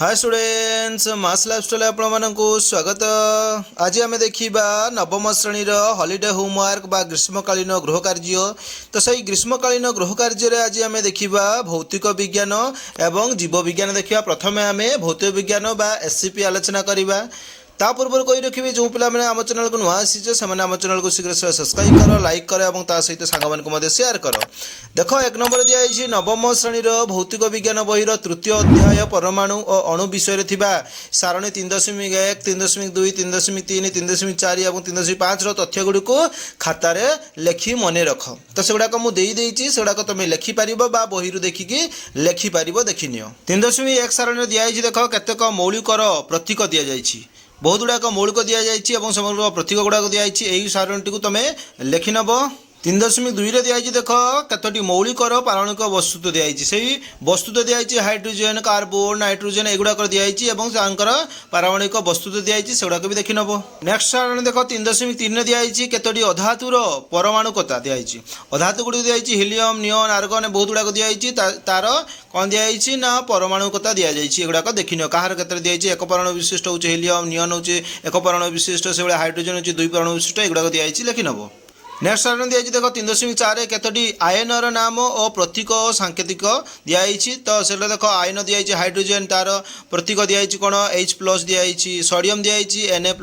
Hi students मास lifestyle आपको स्वागत। आज आम देखा नवम श्रेणी हॉलिडे होमवर्क बा ग्रीष्मकालीन गृह कार्य। तो सही ग्रीष्मकालीन गृह कार्य आज आम देखा भौतिक विज्ञान एवं जीव विज्ञान देखा। प्रथम आम भौतिक विज्ञान बा एससीपी आलोचना करवा। ता पूर्व कही रखिए जो पिला आम चैनल को नुआ आसीचे से आम चैनल को शीघ्र सब्सक्राइब कर, लाइक कर और ता सहित सांग शेयर कर। देख एक नंबर दिखाई नवम श्रेणी भौतिक विज्ञान बही तृतीय अध्याय परमाणु और अणु विषय सारणी 3.1, 3.2, 3.3, 3.4 और 3.5 तथ्यगुड़ी खातार लेखि मन रख। तो से गुड़ाक मुझे सेगुड़ाक तुम लेखिपार बही देखिकी लेखिपार देखनी। 3.1 सारणी दिखाई देख केतेक मौलिकर प्रतीक दि जाइए, बहुत गुड़ाक मौलिक दि जाइए प्रतीक गुड़ाक दिखाई। यही सारणी को तुम लेखिनब। 3.2 दिखाई देख कतोटी मौलिकर पारणिक वस्तु दिखाई। से वस्तु दिखाई हाइड्रोजेन, कार्बन, नाइट्रोजेन एगुड़ाक दिखाई पारमाणिक वस्तु दिखाई से गुड़ाक भी देखी नब। नेक्स्ट सारणी देख 3.3 दिखाई कतोटी अधातुर परमाणुकता दिखाई। अधातु गुड़ी दिखाई हिलियम, नियन, आर्गन बहुत गुड़ाक दिखाई। तार कौन दिखाई ना परमाणुकता दि जाइए एगुड़ाक देखनी। कहार क्षेत्र दिखाई एक परमाणु विशिष्ट हूँ हिलियम, नियन हूँ एक परमाणु विशिष्ट, से हाइड्रोजेन हूँ 2 परमाणु विशिष्ट एगुड़ाक दिखाई लिखि नब। नेक्स्ट सारणी दिखाई देख 3.4 केतोटी आयनर नाम और प्रतीक और सांकेतिक दिखाई। तो से देख आयन दिखाई हाइड्रोजेन, तार प्रतीक दिखाई कौन H+ दिखाई, सोडियम दिखाई Na+,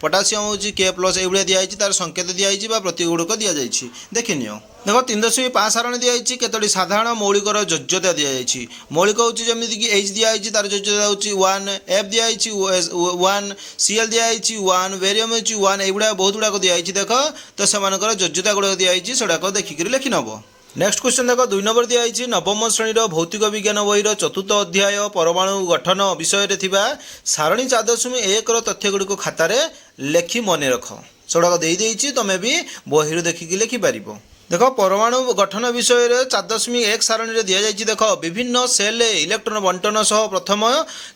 पोटासियम हूँ K+, ये दिखाई तार संकेत दिखाई प्रतीक गुड़िक दि जाइए देखी नियो। देख 3.5 सारणी दिखाई केतोटी साधारण मौलिकर योज्यता दि जाइए। मौलिक हूँ जमीक H दिखाई तार योज्यता हूँ 1, F दिखाई 1, Cl दिखाई 1, बेरियम हूँ 1 एगुड़ा बहुत गुड़ाक दिखाई। देख तो से योज्यता गुड़ाक दिखाई से गुड़ाक देखिक लिखि नब। नेक्स्ट क्वेश्चन देख 2 नंबर दिखाई नवम श्रेणी भौतिक विज्ञान बही चतुर्थ अध्याय परमाणु गठन विषय सारणी 4.1 तथ्यगुड़ी खातार लेखि मन रख। से गुड़ाक देदेछि तुम भी बही देखिक लिखिपार। देख परमाणु गठन विषय 4.1 सारणी दि जाइए। देख विभिन्न सेल इलेक्ट्रॉन बंटन सह प्रथम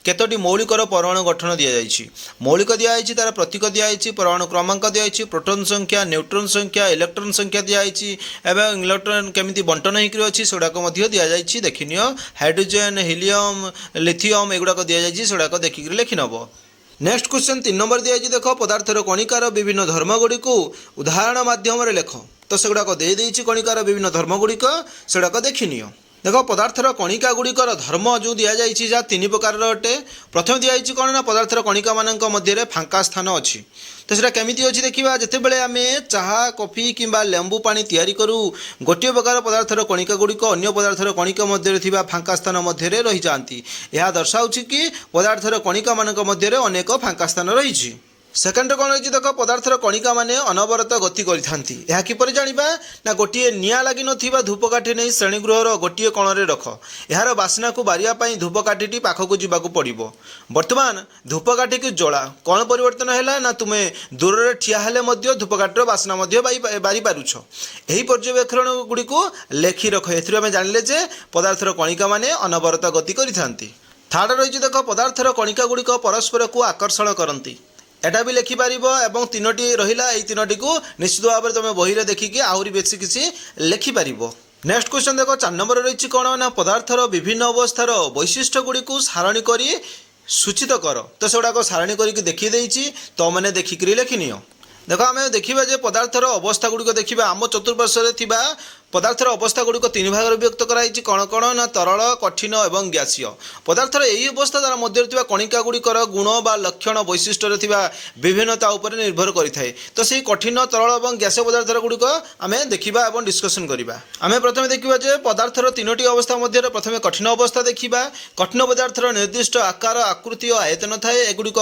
केतोटी मौलिकर परमाणु गठन दि जाइए। मौलिक दिखाई तार प्रतीक दिखाई, परमाणु क्रमांक दिखाई, प्रोटॉन संख्या, न्यूट्रॉन संख्या, इलेक्ट्रॉन संख्या दिखाई एवं इलेक्ट्रॉन केमिति बंटन होकर अच्छी से गुड़ाक दि जाइए देखनी। हाइड्रोजेन, हिलियम, लिथियम एगुड़ाक दि जाइए से गुड़ाक देखिक लिखि नब। नेक्स्ट क्वेश्चन 3 नंबर दिखाई देख पदार्थर कणिकार विभिन्न धर्मगुड़ी उदाहरण माध्यम लेख। तो से गुड़ाक देदेछि कणिकार विभिन्न धर्मगुड़िक से गुड़ाक देखनी। देख पदार्थर कणिका गुड़िकर धर्म जो दि जाइए जहाँ 3 प्रकार अटे। प्रथम दिखाई कौन ना पदार्थर कणिका मान मध्य फांका स्थान अच्छी। तो सेटा केमिति अच्छी देखा जितेबाला आम चाहा, कॉफी किंबा लेंबू पानी तैयारी करूँ गोटे प्रकार पदार्थर कणिका गुड़िक अन्य पदार्थर कणिका मध्य फांका स्थान मध्य रही जाती। यह दर्शाऊ कि पदार्थर कणिका मान मध्य अनेक फांका स्थान रही। सेकेंड कौन रही देख पदार्थर कणिका माने अनवरत गति करथांती। यह किपर जानिबा ना गोटे निया लगी नथिबा धूपकाठी नहीं श्रेणीगृहर गोटे कोण रे रख। यार बास्ना को बारिया पई धूपकाठी पाखक जावाक पड़िबो। वर्तमान धूपकाठी को जला कौन परिवर्तन है ना तुमे दूर रे ठिया हेले मध्य धूपकाठीर बास्ना मध्य बारी पारुछ। एही पर्यवेक्षण गुडी को लेखि रख। एथिरो आमे जानिले जे पदार्थर कणिका माने अनवरत गति करथांती। थर्ड रही देख पदार्थर कणिका गुडी परस्पर को आकर्षण करती। एटा भी लिखिपार एवं 3टी रहा। यही 3टी को निश्चित भाव में तुम बही देखिकी आहरी बेसी किसी लिखिपार। नेक्स्ट क्वेश्चन देख 4 नंबर रही कौन ना पदार्थर विभिन्न अवस्थार वैशिष्ट्य गुड़ी को सारणी करी सूचित कर। तो से गुड़ाक सारणी करके देखी तो मैंने देखिक लिखिनि। देख आम देखा पदार्थर अवस्था गुड़िक देखा आम चतुर्पार्श्व में पदार्थर अवस्था गुड़िक 3 भाग विभक्त कराई कौन कौन ना तरल, कठिन और गैसीय। पदार्थर यही अवस्था द्वारा मध्य कणिका गुड़िकर गुण बा लक्षण वैशिष्ट्य विभिन्नता उपर निर्भर करें। तो सही कठिन, तरल और गैसीय पदार्थर गुड़िक आम देखा और डिस्कसन करवा। आम प्रथम देखा पदार्थर 3टी अवस्था मध्य प्रथम कठिन अवस्था देखा। कठिन पदार्थर निर्दिष्ट आकार, आकृति और आयतन थाए। एगुड़िक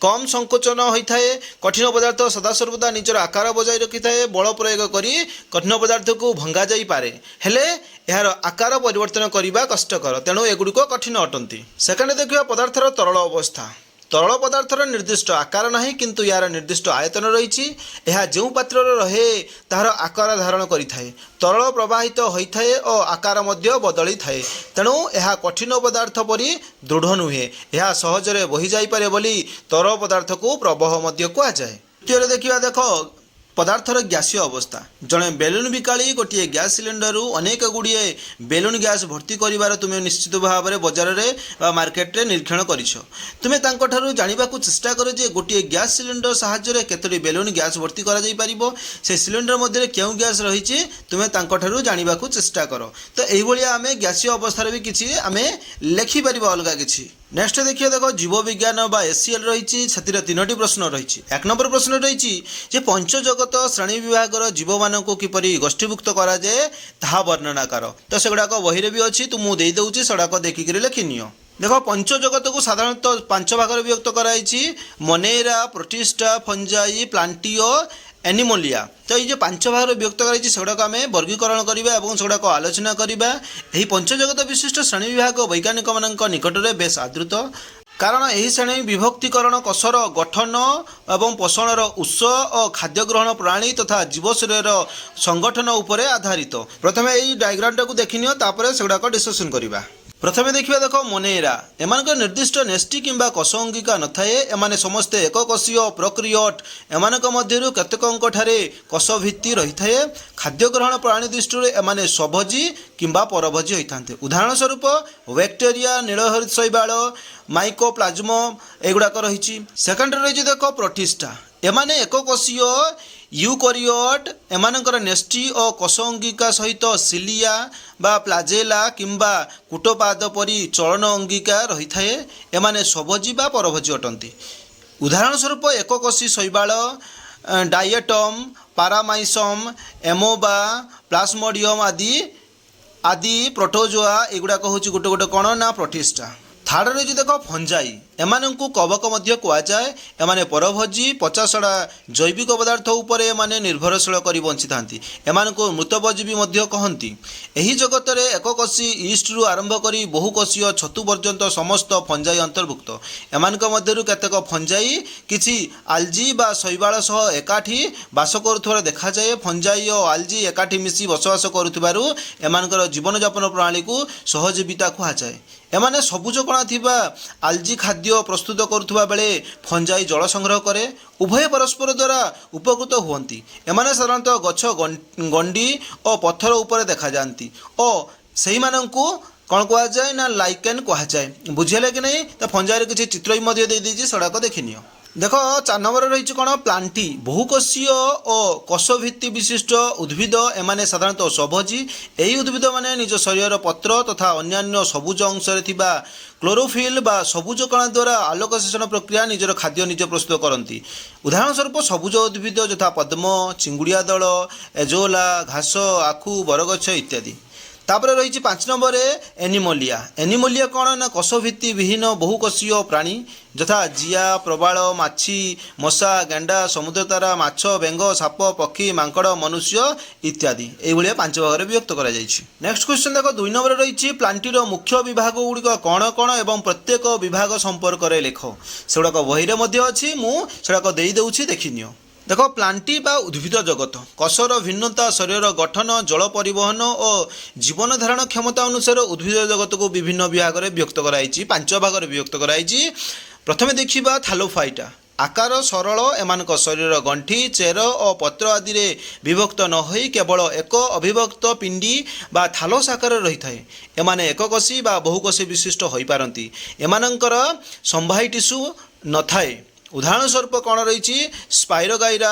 कम संकोचन होता है। कठिन पदार्थ सदासर्वदा निजर आकार बजाय रखि थाए। बल प्रयोग करी कठिन पदार्थ को भंगा जाई पारे हेले यार आकार परिवर्तन करने कष्टकर, तेणु एगुड़िक कठिन अटंती। सेकेंड देखिए पदार्थर तरल अवस्था। तरल पदार्थर निर्दिष्ट आकार ना किंतु यार निर्दिष्ट आयतन रही। यह जो पात्र रहे तार आकार धारण करें। तरल प्रवाहित होता है और आकार मध्य बदली थाए। तेणु यह कठिन पदार्थ परी दृढ़ नुहे। यह सहजरे बही जाई पारे बोली तरल पदार्थ को प्रवाह मध्य कहुए। द्वितीय देखिए देख पदार्थर ग्यासीय अवस्था जड़े बेलुन बिकाली गोटे गैस सिलिंडर अनेक गुड़िए बेलुन गैस भर्ती कर तुम्हें निश्चित भाव में बजार में मार्केट रे निरीक्षण कर तुम्हें जानवा चेष्टा कर गोटे गैस सिलिंडर साहाय्य केतोटी बेलुन गैस भर्ती कर सिलिंडर मध्य क्यों गैस रही तुम्हें जानवा चेष्टा कर तो यही आम गैसीय अवस्था भी किसी आम लेखिपर अलग किसी नेक्स्ट देखिए देख जीव विज्ञान बा एसीएल रही से तीनोटी प्रश्न रही एक नंबर प्रश्न रही पंचजगत श्रेणी विभाग जीव मान किपर गोष्ठीभुक्त कराए ता वर्णना कर तो सेगुड़ाक बही भी अच्छी तो मुझे देदे सेगुड़ाक देखिक लिखिनि देख पंचजगत को साधारणतः 5 भाग विभक्त कराई मनेरा प्रोटिस्टा फंजाई प्लांटियो एनिमोलिया तो ये 5 भाग विभक्त कराई सेगुड़ाक आम वर्गीकरण करवा और सेगुड़ाक आलोचना करवा यही पंचजगत विशिष्ट श्रेणी विभाग वैज्ञानिक मान निकट में बेस आदृत कारण यही श्रेणी विभक्तिकरण कोषर गठन एवं पोषणर उत्स और खाद्य ग्रहण प्रणाली तथा जीव शरीर संगठन उपर आधारित प्रथम यही डायग्राम टाक देखनी सेगुड़ाक डिस्कसन करवा प्रथमे देखिए देख मनेरा एम निर्दिष्ट नेष्टि किंबा कोष अंगिका न थाए एमाने समस्ते एक कोषीय प्रक्रियट एम केतेक कोष भित्ति रही थाए खाद्य ग्रहण प्रणाली दृष्टि एमाने स्वभोजी किंबा परभोजी होता उदाहरण स्वरूप बैक्टेरिया नीलहरित शैवाल माइकोप्लाज्म एगुड़ाक रही सेकेंड रही देख प्रोटिस्टा एमाने एक कोषीय यूकैरियोट एमानकर नेष्टि और कोष अंगिका सहित सिलिया बा प्लाजेला किंबा कूटपाद परी चलन अंगिका रही थाए एमाने स्वभोजी बा परभोजी अटंती उदाहरण स्वरूप एककोषी शैवाल डायटम पारामाइसम एमोबा प्लाज्मोडियम आदि आदि प्रोटोजोआ एगुड़ाक हूँ गोटे गोटे कौन ना प्रोटिस्टा थार्ड रही देख फंजाई एमानंकु कवक मध्य कुआजाए एमाने परभोजी पचासड़ा जैविक पदार्थ उपर एमाने निर्भरशील कर बंची थांती एमानंकु मृतभोजी मध्य कहती एही जगत रे एककोषी ईस्ट रु आरंभ करी बहुकोषीय छतु पर्यंत समस्त फंजाई अंतर्भुक्त एमानक मध्यरु केतेक फंजाई किछि आल्जी बा शैवाल सह एकाठी बास करुथार देखा जाए फंजाई और आल्जी एकाठी मिसी बसवास करुथिबारु एमानकर जीवन यापन प्रणाली को सहजीविता कुहाଯାଏ एमाने सबुज कणा थिबा आल्जी खाद्य प्रस्तुत करुवा बेले फंजाई जल संग्रह करे उभय परस्पर द्वारा उपकृत हुअन्ति एमाने साधारणतः गछ गंडी और पत्थर उपर देखा जाती और सही मानंकु कौन कहुए ना लाइकेन कहुए बुझेले कि नहीं तो फंजाई किसी चित्र भी देदेजी सड़क देखनी देख 4 नंबर रही कौन प्लांटी बहुकोषीय और कोषभित्ति विशिष्ट उद्भिद एमाने साधारणतः स्वभोजी यही उद्भिद माने निज शरीर पत्र तथा अन्यान्य सबुज अंश क्लोरोफिल बा सबुज कणा द्वारा आलोक शोषण प्रक्रिया निजर खाद्य निज प्रस्तुत करती उदाहरण स्वरूप सबुज उद्भिद यथा पद्म चिंगुड़िया दल एजोला घास आखु बरगछ इत्यादि तापर रही 5 नंबर एनिमोलिया एनिमोलिया कौन ना कोषभित्ति विहीन बहुकोषीय प्राणी यथा जिया प्रबाल माछी मशा गेंडा समुद्रतारा माछ बेंग साप पक्षी मांकड़ मनुष्य इत्यादि ये 5 भाग में विभक्त कर नेक्स्ट क्वेश्चन देख 2 नंबर रही प्लांटीर मुख्य विभाग गुड़िक कौन कौन एवं प्रत्येक विभाग संपर्क में लेख सेगुड़ाक बही अच्छी मुझे देदेछि देखिनियो देख प्लांटी बा उद्भिद जगत कोषर भिन्नता शरीर गठन जल परिवहन और जीवन धारण क्षमता अनुसार उद्भिद जगत को विभिन्न विभाग में विभक्त कराई 5 भाग में विभक्त कराई प्रथमे देखिबा थालोफाइटा आकार सरल एमानक शरीर गंठी चेर और पत्र आदि रे विभक्त न होई केवल एक अविभक्त पिंडी बा थालोस आकार रही थाए एमाने एककोषी बा बहुकोषी विशिष्ट होई पारंती एमानकर संवाही टिश्यू न थाए उदाहरण स्वरूप कौन रही स्पाइरोगाइरा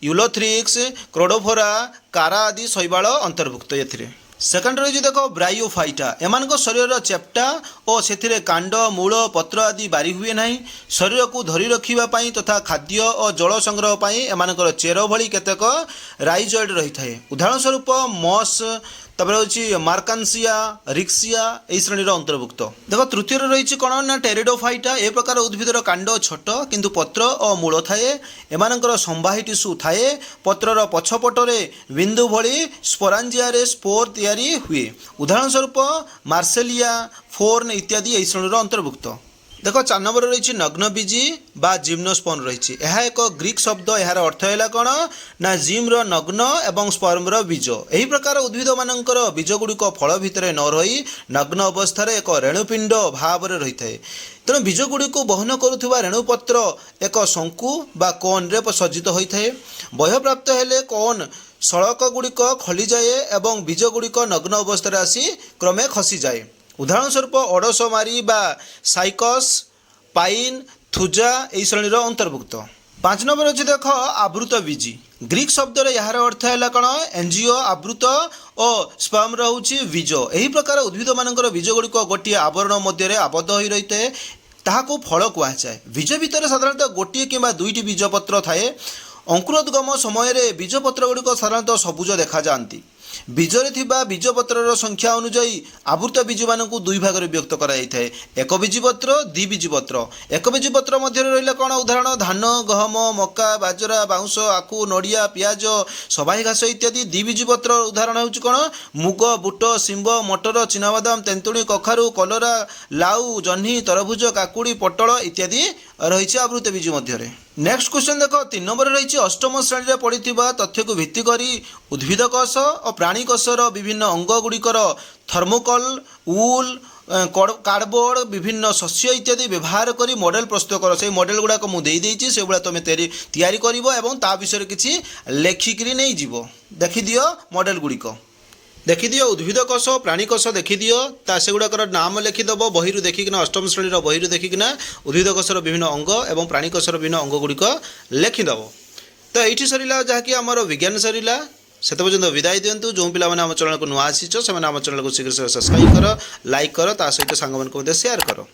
यूलोथ्रिक्स क्रोडोफोरा कारा आदि शैवाल अंतर्भुक्त एथिरे सेकेंड रही देख ब्रायोफाइटा एमान शरीर चेप्टा और से कांड मूल पत्र आदि बारी हुए ना शरीर को धरी रखापी तथा खाद्य और जल संग्रह पर एमानकर चेर भली केतेक राइजॉइड रही थाए उदाहरण स्वरूप मस तपर हूँ मार्कान्सिया रिक्सिया यही श्रेणी अंतर्भुक्त देख तृतीय रही कौन ना टेरिडोफाइटा ए प्रकार उद्भिदर कांड छोट किंतु पत्र और मूल थाए एमानकर संवाही टिश्यू थाए पत्रर पछपटरे बिंदु भली स्पोरांजिया रे स्पोर तैयारी हुए उदाहरण स्वरूप मार्सेलिया फोर्न इत्यादि यही श्रेणी अंतर्भुक्त देख 4 नंबर रही नग्नबीजी बा जिम्नोस्पर्म रही है एक ग्रीक शब्द यार अर्थ है कौन ना जिम्र नग्न एवं स्पर्मर बीज यही प्रकार उद्भिद मानकर बीज गुड़िक फल भितर न रही नग्न अवस्था एक रेणुपिंड भाव रही है तेणु बीज गुड़िक बहन करुवा रेणुपत्र एक शंकु बा कोन रे सज्जित होता है बह्यप्राप्त हेले कोन सड़क गुड़िक खली जाए एवं बीज गुड़िक नग्न अवस्था आसी क्रमे खसी जाए उदाहरण स्वरूप ओडोसोमारी बा साइकस पाइन थुजा यही श्रेणीर अंतर्भुक्त 5 नंबर अच्छे देख आवृत बीजी ग्रीक शब्द यार अर्थ है कौन एनजीओ आवृत और स्पर्म रोचे बीज यही प्रकार उद्भिद मानकर बीज गुड़िक गोटे आवरण मध्य आबद्ध हो रही है ताहाको फल कहुए बीज भितर साधारणतः गोटे कि दुईटी बीजपत्र थाए अंकुरोद्गम समय बीजपत्र गुड़िक साधारणतः सबुज देखा जाती बीजरे थिबा बीजपत्रर संख्या अनुଯାयी आवृत बीज मानक दुई भाग विभक्त कराई एक बीजपत्र द्वि बीजपत्र एक बीजपत्र मध्य रहा कौन उदाहरण धान गहम मका बाजरा बाउंश आखु नड़िया पियाज सबाई घास इत्यादि द्वि बीजपत्र उदाहरण हो कौन मुग बुट शिंब मटर चिनाबादाम तेंतुणी कखारु कलरा लाउ जह्नी तरभुज काकुड़ी पटल इत्यादि रही आवृत बीज मध्य नेक्स्ट क्वेश्चन देख 3 नंबर रही अष्टम श्रेणी में पढ़ी तथ्य को भित्ति करी उद्भिद कोष और प्राणी कोषर विभिन्न अंग गुड़िकर थर्मोकल वूल कार्डबोर्ड विभिन्न शस्य इत्यादि व्यवहार करी मॉडल प्रस्तुत कर से मॉडल गुड़ाक मुझे से गुड़ा तुम तैयारी कर विषय किसी लेखिकी नहीं जीव देखिदि मॉडल गुड़िक देखिदि उद्भिद कोष प्राणी कोष देखिदि से गुड़ाकर नाम लिखिदेव बही देखिकिना अष्टम श्रेणी बही देखिकिना उद्भिद कोषर विभिन्न अंग और प्राणी कोषर विभिन्न अंग गुड़िक लिखिदेव तो ये सरला जहाँकि आमर विज्ञान सरला से पर्यटन विदाय दिंतु जो पिला आम चैनल को नुआ आसीच से आम चैनल को शीघ्र सब्सक्राइब कर लाइक कर सहित सांग शेयर कर।